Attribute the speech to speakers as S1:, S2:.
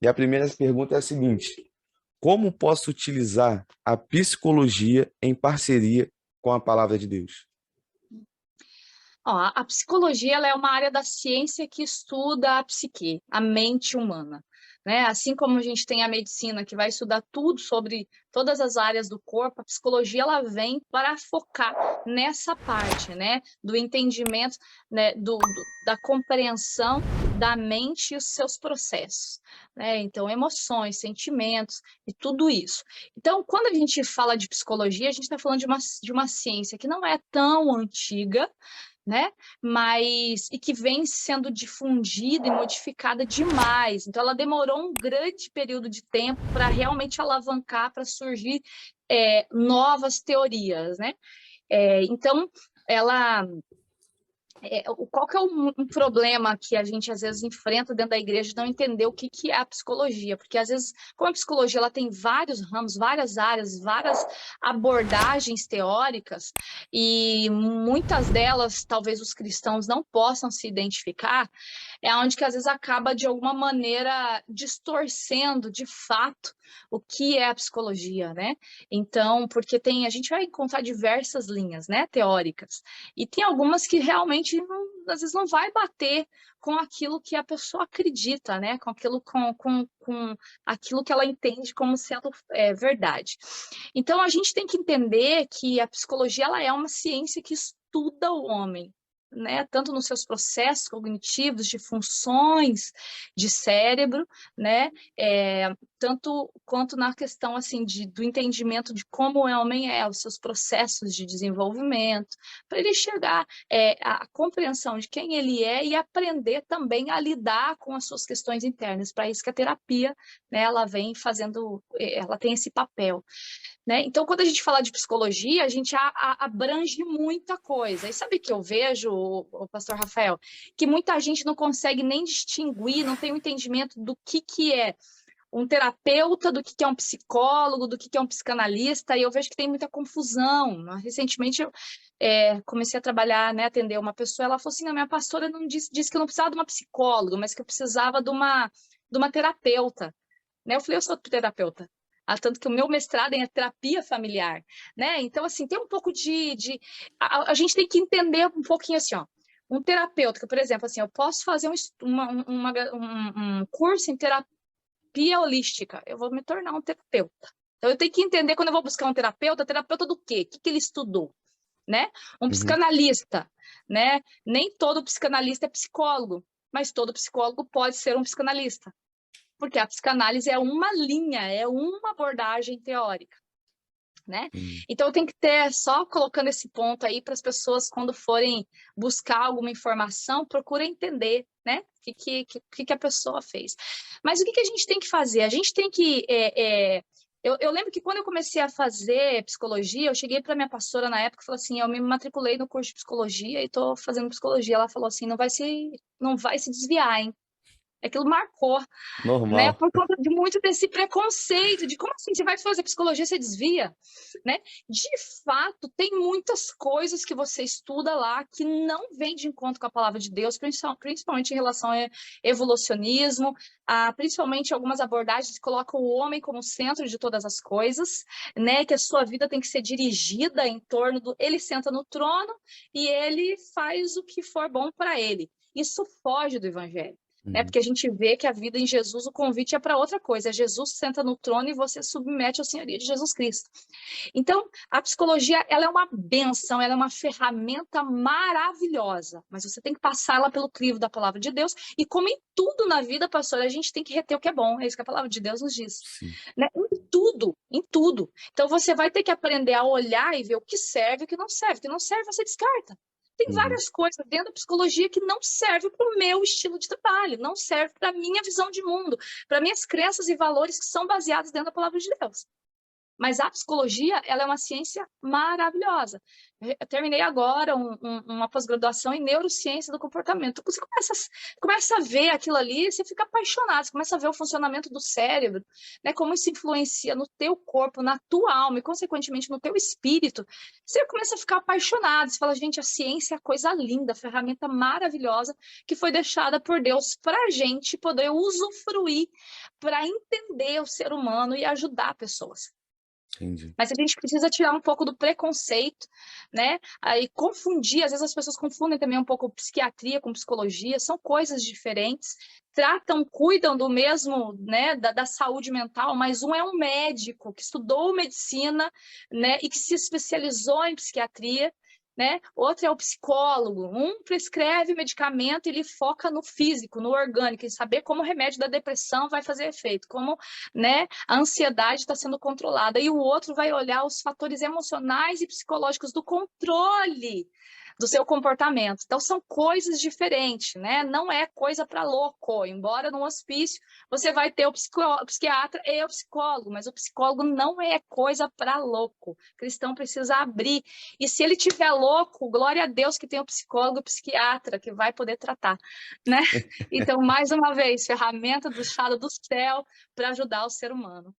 S1: E a primeira pergunta é a seguinte: como posso utilizar a psicologia em parceria com a palavra de Deus?
S2: Ó, a psicologia ela é uma área da ciência que estuda a psique, a mente humana, né? Assim como a gente tem a medicina que vai estudar tudo sobre todas as áreas do corpo, a psicologia ela vem para focar nessa parte, né? Do entendimento, né? Da compreensão da mente e os seus processos, né? Então, emoções, sentimentos e tudo isso. Então, quando a gente fala de psicologia, a gente está falando de uma ciência que não é tão antiga, né? Mas e que vem sendo difundida e modificada demais. Então, ela demorou um grande período de tempo para realmente alavancar, para surgir novas teorias, né? Então, ela qual que é um problema que a gente às vezes enfrenta dentro da igreja de não entender o que é a psicologia? Porque às vezes, como a psicologia ela tem vários ramos, várias áreas, várias abordagens teóricas, e muitas delas talvez os cristãos não possam se identificar, é onde que às vezes acaba de alguma maneira distorcendo de fato o que é a psicologia, né? Então, porque a gente vai encontrar diversas linhas, né, teóricas. E tem algumas que realmente, às vezes, não vai bater com aquilo que a pessoa acredita, né? Com aquilo que ela entende como sendo verdade. Então, a gente tem que entender que a psicologia ela é uma ciência que estuda o homem, né? Tanto nos seus processos cognitivos, de funções de cérebro, né? Tanto quanto na questão assim do entendimento de como o homem os seus processos de desenvolvimento, para ele chegar à compreensão de quem ele é e aprender também a lidar com as suas questões internas. Para isso que a terapia, né, ela vem fazendo, ela tem esse papel. Né? Então, quando a gente fala de psicologia, a gente abrange muita coisa. E sabe o que eu vejo, o pastor Rafael? Que muita gente não consegue nem distinguir, não tem o um entendimento do que é um terapeuta, do que é um psicólogo, do que é um psicanalista, e eu vejo que tem muita confusão. Recentemente, eu comecei a trabalhar, né, atender uma pessoa, ela falou assim, a minha pastora não disse que eu não precisava de uma psicóloga, mas que eu precisava de uma terapeuta. Né? Eu falei, eu sou terapeuta. Tanto que o meu mestrado é em terapia familiar, né? Então, assim, tem um pouco a gente tem que entender um pouquinho assim, ó. Um terapeuta, que, por exemplo, assim, eu posso fazer um curso em terapia holística, eu vou me tornar um terapeuta. Então, eu tenho que entender, quando eu vou buscar um terapeuta do quê? O que ele estudou, né? Um
S1: Uhum.
S2: psicanalista, né? Nem todo psicanalista é psicólogo, mas todo psicólogo pode ser um psicanalista, porque a psicanálise é uma linha, é uma abordagem teórica, né?
S1: Uhum.
S2: Então tem que ter, só colocando esse ponto aí para as pessoas, quando forem buscar alguma informação, procurem entender, né? O que a pessoa fez. Mas o que a gente tem que fazer? A gente tem que... eu lembro que quando eu comecei a fazer psicologia, eu cheguei para minha pastora na época e falei assim, eu me matriculei no curso de psicologia e estou fazendo psicologia. Ela falou assim, não vai se desviar, hein? Aquilo marcou, né?
S1: Normal.
S2: Por conta de muito desse preconceito, de como assim você vai fazer psicologia, você desvia, né? De fato, tem muitas coisas que você estuda lá que não vêm de encontro com a palavra de Deus, principalmente em relação ao evolucionismo, principalmente algumas abordagens que colocam o homem como centro de todas as coisas, né? Que a sua vida tem que ser dirigida em torno do... Ele senta no trono e ele faz o que for bom para ele. Isso foge do evangelho. Né?
S1: Uhum.
S2: Porque a gente vê que a vida em Jesus, o convite é para outra coisa. Jesus senta no trono e você submete à senhoria de Jesus Cristo. Então, a psicologia, ela é uma benção, ela é uma ferramenta maravilhosa, mas você tem que passá-la pelo crivo da palavra de Deus, e como em tudo na vida, pastor, a gente tem que reter o que é bom, é isso que a palavra de Deus nos diz.
S1: Sim.
S2: Né? Em tudo, em tudo. Então, você vai ter que aprender a olhar e ver o que serve e o que não serve. O que não serve, você descarta. Tem
S1: Uhum.
S2: várias coisas dentro da psicologia que não servem para o meu estilo de trabalho, não serve para a minha visão de mundo, para minhas crenças e valores que são baseados dentro da palavra de Deus. Mas a psicologia, ela é uma ciência maravilhosa. Eu terminei agora uma pós-graduação em neurociência do comportamento. Você começa a ver aquilo ali, você fica apaixonado, você começa a ver o funcionamento do cérebro, né? Como isso influencia no teu corpo, na tua alma e, consequentemente, no teu espírito. Você começa a ficar apaixonado. Você fala, gente, a ciência é coisa linda, ferramenta maravilhosa que foi deixada por Deus para a gente poder usufruir, para entender o ser humano e ajudar pessoas.
S1: Entendi.
S2: Mas a gente precisa tirar um pouco do preconceito, né? Aí confundir, às vezes as pessoas confundem também um pouco psiquiatria com psicologia, são coisas diferentes, tratam, cuidam do mesmo, né, da saúde mental, mas um é um médico que estudou medicina, né, e que se especializou em psiquiatria, né? Outro é o psicólogo, um prescreve medicamento e ele foca no físico, no orgânico, em saber como o remédio da depressão vai fazer efeito, como, né, a ansiedade está sendo controlada, e o outro vai olhar os fatores emocionais e psicológicos do controle do seu comportamento. Então, são coisas diferentes, né? Não é coisa para louco, embora no hospício você vai ter o psiquiatra e o psicólogo, mas o psicólogo não é coisa para louco. O cristão precisa abrir. E se ele tiver louco, glória a Deus que tem o psicólogo e o psiquiatra que vai poder tratar, né? Então, mais uma vez, ferramenta do estado do céu para ajudar o ser humano.